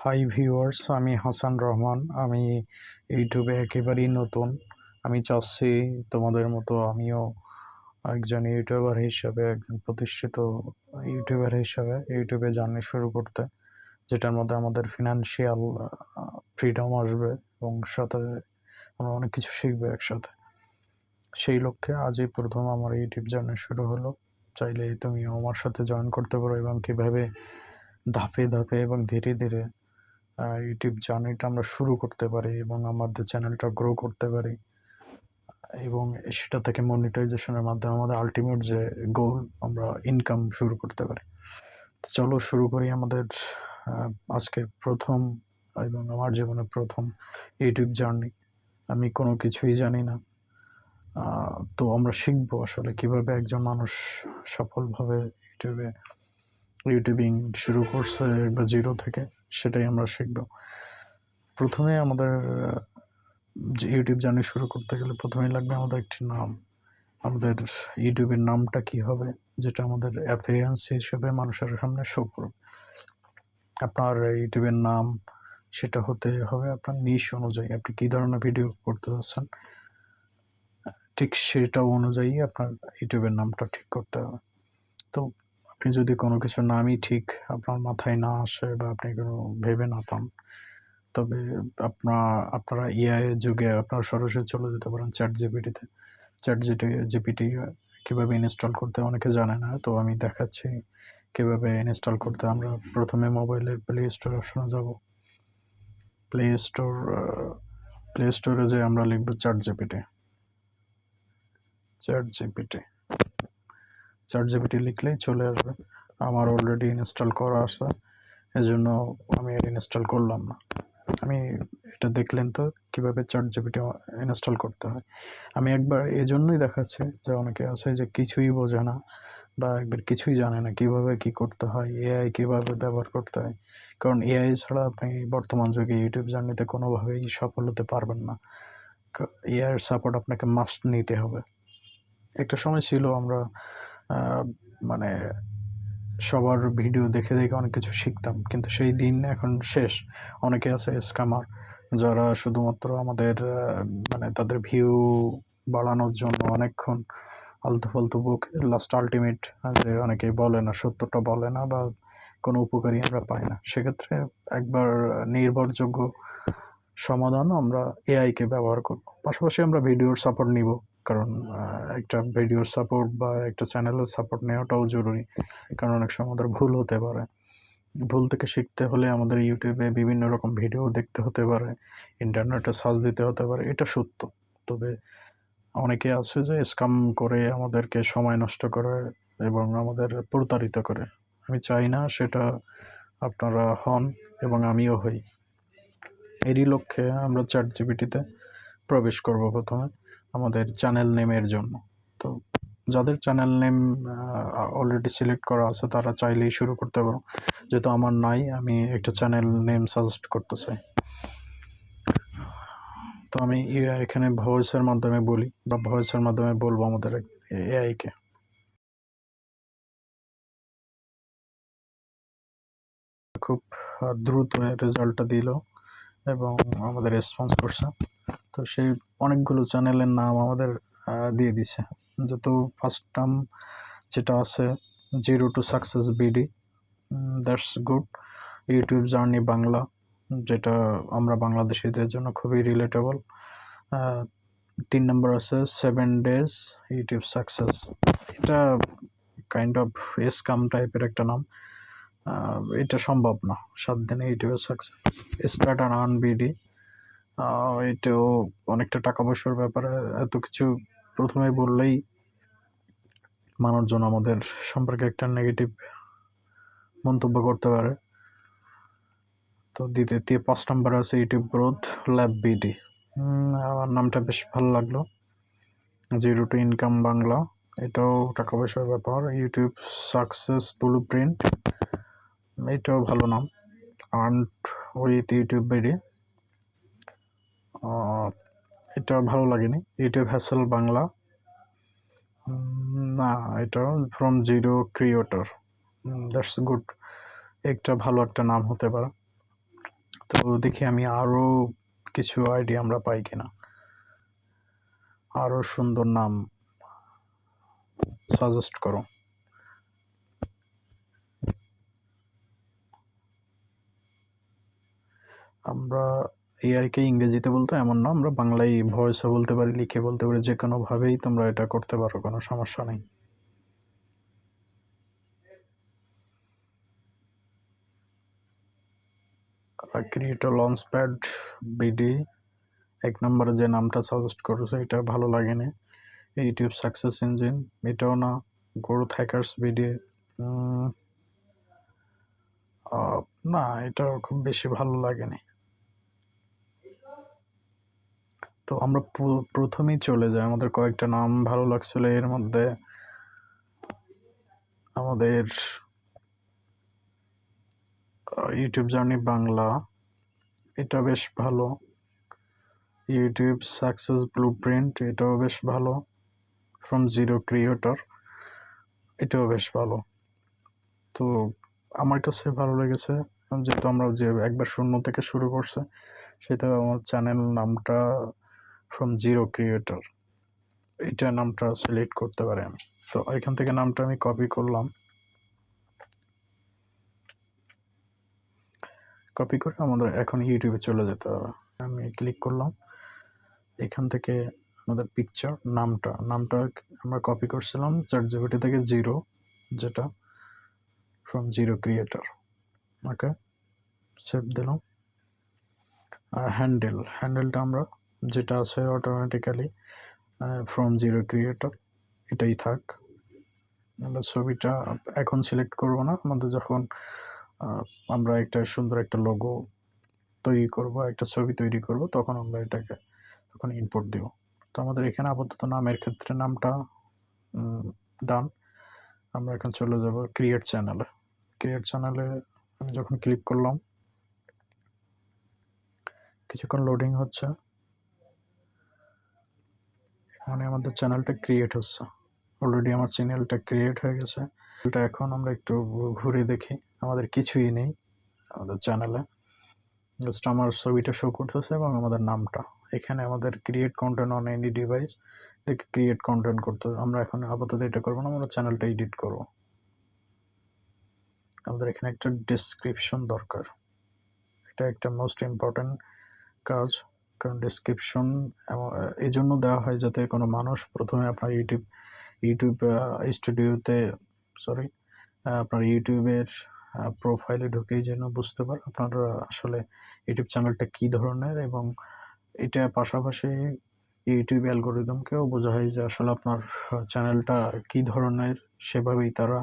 Hi viewers, আমি হাসান রহমান। আমি ইউটিউবে একেবারেই নতুন। আমি চাচ্ছি তোমাদের মতো আমিও একজন ইউটিউবার হিসেবে, একজন প্রতিষ্ঠিত ইউটিউবার হিসেবে ইউটিউবে জার্নি শুরু করতে, যেটার মধ্যে আমাদের ফিনান্সিয়াল ফ্রিডম আসবে এবং সাথে আমরা অনেক কিছু শিখবো একসাথে। সেই লক্ষ্যে আজই প্রথম আমার ইউটিউব জার্নি শুরু হলো। চাইলে তুমিও আমার সাথে জয়েন করতে পারো এবং কীভাবে ধাপে ধাপে এবং ধীরে ধীরে ইউটিউব জার্নিটা আমরা শুরু করতে পারি এবং আমাদের চ্যানেলটা গ্রো করতে পারি এবং সেটা থেকে মনিটাইজেশনের মাধ্যমে আমাদের আলটিমেট যে গোল, আমরা ইনকাম শুরু করতে পারি। তো চলো শুরু করি আমাদের আজকের প্রথম এবং আমার জীবনের প্রথম ইউটিউব জার্নি। আমি কোনো কিছুই জানি না, তো আমরা শিখবো আসলে কিভাবে একজন মানুষ সফলভাবে ইউটিউবিং শুরু করছে বা জিরো থেকে, সেটাই আমরা শিখবো। প্রথমে আমাদের যে ইউটিউব জার্নি শুরু করতে গেলে প্রথমেই লাগবে আমাদের একটি নাম। আমাদের ইউটিউবের নামটা কি হবে, যেটা আমাদের অ্যাপিয়ারেন্স হিসেবে মানুষের সামনে শো করবে। আপনার ইউটিউবের নাম সেটা হতে হবে আপনার নিশ অনুযায়ী, আপনি কী ধরনের ভিডিও করতে যাচ্ছেন ঠিক সেটা অনুযায়ী আপনার ইউটিউবের নামটা ঠিক করতে হবে। তো আপনি যদি কোনো কিছু নামই ঠিক আপনার মাথায় না আসে বা আপনি কোনো ভেবে না পান, তবে আপনারা এআই যুগে আপনারা সরাসরি চলে যেতে পারেন চ্যাট জিপিটিতে। জিপিটি কীভাবে ইনস্টল করতে অনেকে জানে না, তো আমি দেখাচ্ছি কীভাবে ইনস্টল করতে। আমরা প্রথমে মোবাইলে প্লে স্টোর অপশনে যাব। প্লে স্টোরে যে আমরা লিখব চ্যাট জিপিটি লিখলেই চলে আসবে। আমার অলরেডি ইনস্টল করা আছে, এজন্য আমি আর ইনস্টল করলাম না। আমি এটা দেখলেন তো কীভাবে চ্যাট জিপিটি ইনস্টল করতে হয়। আমি একবার এজন্যই দেখাচ্ছি যে অনেকে আছে যে কিছুই বোঝে না বা একবার কিছুই জানে না কীভাবে কী করতে হয়, এআই কীভাবে ব্যবহার করতে হয়। কারণ এআই ছাড়া আপনি বর্তমান যুগে ইউটিউব জার্নিতে কোনোভাবেই সফল হতে পারবেন না। এআইয়ের সাপোর্ট আপনাকে মাস্ট নিতে হবে। একটা সময় ছিল আমরা মানে সবার ভিডিও দেখে দেখে অনেক কিছু শিখতাম, কিন্তু সেই দিন এখন শেষ। অনেকে আছে স্ক্যামার, যারা শুধুমাত্র আমাদের তাদের ভিউ বাড়ানোর জন্য অনেকক্ষণ আলতু ফালতু বুক লাস্ট আলটিমেট যে অনেকেই বলে না, সত্যটা বলে না বা কোনো উপকারী আমরা পাই না। সেক্ষেত্রে একবার নির্ভরযোগ্য সমাধান আমরা এআইকে ব্যবহার করব। পাশাপাশি আমরা ভিডিওর সাপোর্ট নিব, কারণ একটা ভিডিওর সাপোর্ট বা একটা চ্যানেলের সাপোর্ট নেওয়াটাও জরুরি। কারণ অনেক সময় আমাদের ভুল হতে পারে। ভুল থেকে শিখতে হলে আমাদের ইউটিউবে বিভিন্ন রকম ভিডিও দেখতে হতে পারে, ইন্টারনেটে সার্চ দিতে হতে পারে, এটা সত্য। তবে অনেকে আছে যে স্ক্যাম করে আমাদেরকে সময় নষ্ট করে এবং আমাদের প্রতারিত করে। আমি চাই না সেটা আপনারা হন এবং আমিও হই। এরই লক্ষ্যে আমরা চ্যাট জিপিটিতে প্রবেশ করব প্রথমে আমাদের চ্যানেল নেমের জন্য। তো যাদের চ্যানেল নেম অলরেডি সিলেক্ট করা আছে তারা চাইলেই শুরু করতে পারো, যেহেতু আমার নাই। আমি একটা চ্যানেল নেম সাজেস্ট করতে চাই। তো আমি এখানে ভয়েসের মাধ্যমে বলি বা ভয়েসের মাধ্যমে বলবো আমাদের এআইকে। খুব দ্রুত রেজাল্টটা দিল এবং আমাদের রেসপন্স করছে। তো সেই অনেকগুলো চ্যানেলের নাম আমাদের দিয়ে দিছে। যত ফার্স্ট টার্ম যেটা আছে zero to success BD, that's good. YouTube journey Bangla, যেটা আমরা বাংলাদেশিদের জন্য খুবই রিলেটেবল। 3 নম্বর আছে 7 ডেজ ইউটিউব সাকসেস। এটা কাইন্ড অফ স্ক্যাম টাইপের একটা নাম। এটা সম্ভব না 7 দিনে ইউটিউবের success. Start and earn BD, এটাও অনেকটা টাকা পয়সার ব্যাপারে। এত কিছু প্রথমে বললেই মানুষজন আমাদের সম্পর্কে একটা নেগেটিভ মন্তব্য করতে পারে। তো 5 নম্বর আছে ইউটিউব গ্রোথ ল্যাব বিডি। আমার নামটা বেশ ভালো লাগলো। জিরো টু ইনকাম বাংলা, এটাও টাকা পয়সার ব্যাপার। ইউটিউব সাকসেস ব্লু প্রিন্ট, এটাও ভালো নাম। আর্ন উইথ ইউটিউব বিডি, এটা ভালো লাগেনি। ইউটিউব হ্যাসেল বাংলা, না, এটা from zero creator, that's good. একটা ভালো একটা নাম হতে পারে। তো দেখি আমি আরো কিছু আইডিয়া আমরা পাই কিনা, আরো সুন্দর নাম সাজেস্ট করো। আমরা এআই কে ইংরেজিতে বলতে এমন না, আমরা বাংলায় ভয়েসও বলতে পারি, লিখে বলতে পারি, যে কোনো ভাবেই তোমরা এটা করতে পারো, কোনো সমস্যা নেই। ক্রিয়েটর লঞ্চ প্যাড বিডি 1 নম্বরে যে নামটা সাজেস্ট করেছে এটা ভালো লাগেনি। ইউটিউব সাকসেস ইঞ্জিন এটাও না। গ্রোথ হ্যাকার্স বিডি না, এটা খুব বেশি ভালো লাগেনি। তো আমরা প্রথমেই চলে যাই, আমাদের কয়েকটা নাম ভালো লাগছিল, এর মধ্যে আমাদের ইউটিউব জার্নি বাংলা, এটা বেশ ভালো। ইউটিউব সাকসেস ব্লুপ্রিন্ট এটাও বেশ ভালো। ফ্রম জিরো ক্রিয়েটর এটাও বেশ ভালো। তো আমার কাছে ভালো লেগেছে, যেহেতু আমরা যে একবার শূন্য থেকে শুরু করছে, সেটা আমার চ্যানেল নামটা ফ্রম জিরো ক্রিয়েটর, এইটা নামটা সিলেক্ট করতে পারি আমি। তো এখান থেকে নামটা আমি কপি করলাম, কপি করে আমাদের এখন ইউটিউবে চলে যেতে হবে। আমি ক্লিক করলাম, এখান থেকে আমাদের পিকচার নামটা আমরা কপি করছিলাম চ্যাটজিপিটি থেকে, জিরো, যেটা from zero creator. Okay, save দিলাম। আর হ্যান্ডেলটা আমরা যেটা আছে অটোমেটিক্যালি ফ্রম জিরো ক্রিয়েটর, এটাই থাক। আমরা ছবিটা এখন সিলেক্ট করব না, আমাদের যখন আমরা একটা সুন্দর একটা লোগো তৈরি করব, একটা ছবি তৈরি করব, তখন আমরা এটাকে তখন ইনপুট দিব। তো আমাদের এখানে আপাতত নামের ক্ষেত্রে নামটা ডান। আমরা এখন চলে যাব ক্রিয়েট চ্যানেলে। আমি যখন ক্লিক করলাম, কিছুক্ষণ লোডিং হচ্ছে, এখানে আমাদের চ্যানেলটা ক্রিয়েট হচ্ছে। অলরেডি আমার চ্যানেলটা ক্রিয়েট হয়ে গেছে। এটা এখন আমরা একটু ঘুরে দেখি, আমাদের কিছুই নেই আমাদের চ্যানেলে, জাস্ট আমার ছবিটা শো করতেছে এবং আমাদের নামটা। এখানে আমাদের create content on any device, দেখে ক্রিয়েট কন্টেন্ট করতে হবে। আমরা এখন আপাতত এটা করবো না, আমরা চ্যানেলটা এডিট করব। আমাদের এখানে একটা ডেসক্রিপশন দরকার, এটা একটা মোস্ট ইম্পর্টেন্ট কাজ। কারণ ডেসক্রিপশন এই জন্য দেওয়া হয় যাতে কোনো মানুষ প্রথমে আপনার ইউটিউব স্টুডিওতে আপনার ইউটিউবের প্রোফাইলে ঢুকেই যেন বুঝতে পারে আপনার আসলে ইউটিউব চ্যানেলটা কী ধরনের, এবং এটা পাশাপাশি ইউটিউব অ্যালগোরিদমকেও বোঝায় যে আসলে আপনার চ্যানেলটা কী ধরনের, সেভাবেই তারা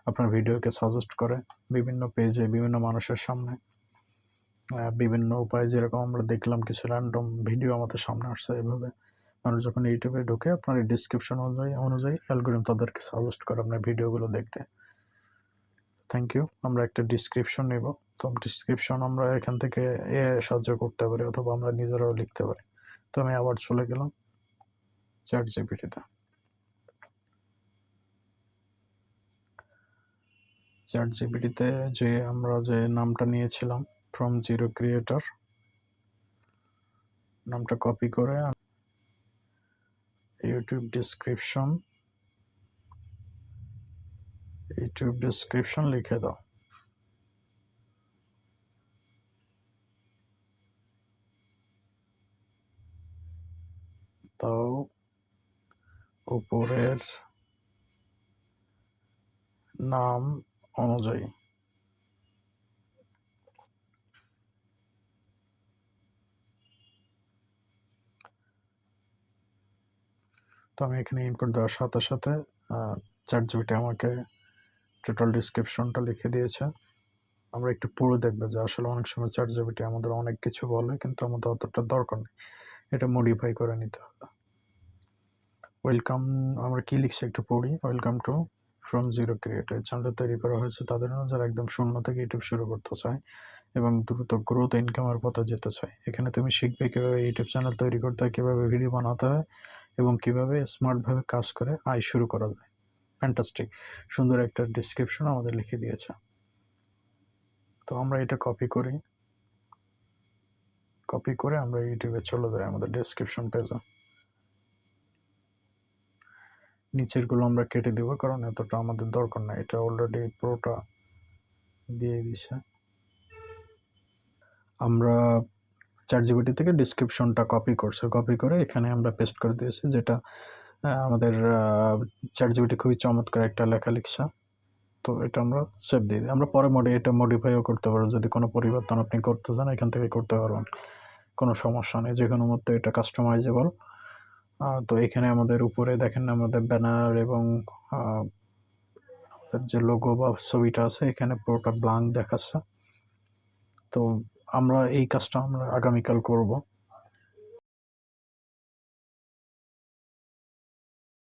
আপনার ভিডিওকে সাজেস্ট করে বিভিন্ন পেজে, বিভিন্ন মানুষের সামনে, বিভিন্ন উপায়ে। যেরকম আমরা দেখলাম কিছু র্যান্ডম ভিডিও আমাদের সামনে আসছে, এভাবে মানুষ যখন ইউটিউবে ঢুকে আপনার এই ডিসক্রিপশন অনুযায়ী অ্যালগোরিদম তাদেরকে সাজেস্ট করে আপনার ভিডিওগুলো দেখতে। Thank you. আমরা একটা ডিসক্রিপশন নেব। তো ডিসক্রিপশন আমরা এখান থেকে সাহায্য করতে পারি, অথবা আমরা নিজেরাও লিখতে পারি। তো আমি আবার চলে গেলাম চ্যাটজিপিটিতে। চ্যাটজিপিটিতে যে আমরা যে নামটা নিয়েছিলাম ফ্রম জিরো ক্রিয়েটর, নামটা কপি করে ইউটিউব ডিসক্রিপশন লিখে দাও। তাও উপরের নাম অনুযায়ী। তো আমি এখানে ইনপুট দেওয়ার সাথে সাথে চ্যাটজিপিটি আমাকে টোটাল ডিসক্রিপশনটা লিখে দিয়েছে। আমরা একটু পড়ে দেখবো যে আসলে অনেক সময় চ্যাটজিপিটি আমাদের অনেক কিছু বলে, কিন্তু আমাদের অতটা দরকার নেই, এটা মডিফাই করে নিতে হবে। ওয়েলকাম, আমরা কি লিখছি একটু পড়ি। Welcome to from zero creator, চ্যানেলটা তৈরি করা হয়েছে তাদের জন্য যারা একদম শূন্য থেকে ইউটিউব শুরু করতে চায় এবং দ্রুত গ্রোথ ইনকামের পথে যেতে চায়। এখানে তুমি শিখবে কীভাবে ইউটিউব চ্যানেল তৈরি করতে হয়, কীভাবে ভিডিও বানাতে হয়, এবং কীভাবে স্মার্টভাবে কাজ করে আয় শুরু করা যায়। ফ্যান্টাস্টিক, সুন্দর একটা ডিসক্রিপশন আমাদের লিখে দিয়েছে। তো আমরা এটা কপি করি, কপি করে আমরা ইউটিউবে চলে যাই আমাদের ডেসক্রিপশন পেজে। নিচেরগুলো আমরা কেটে দেবো কারণ এতটা আমাদের দরকার নাই, এটা অলরেডি পুরোটা দিয়ে দিছে। আমরা ChatGPT থেকে ডেসক্রিপশনটা কপি করছি, কপি করে এখানে আমরা পেস্ট করে দিয়েছি, যেটা আমাদের ChatGPT খুবই চমৎকার একটা লেখা লিখছে। তো এটা আমরা সেভ দিয়ে দিই। আমরা পরে এটা মডিফাইও করতে পারবো, যদি কোনো পরিবর্তন আপনি করতে চান এখান থেকে করতে পারবেন, কোনো সমস্যা নেই, যে কোনো মতো এটা কাস্টমাইজেবল। তো এখানে আমাদের উপরে দেখেন আমাদের ব্যানার এবং আমাদের যে লোগো বা ছবিটা আছে এখানে পুরোটা ব্ল্যাঙ্ক দেখাচ্ছে। তো আমরা এই কাজটা আমরা আগামীকাল করব।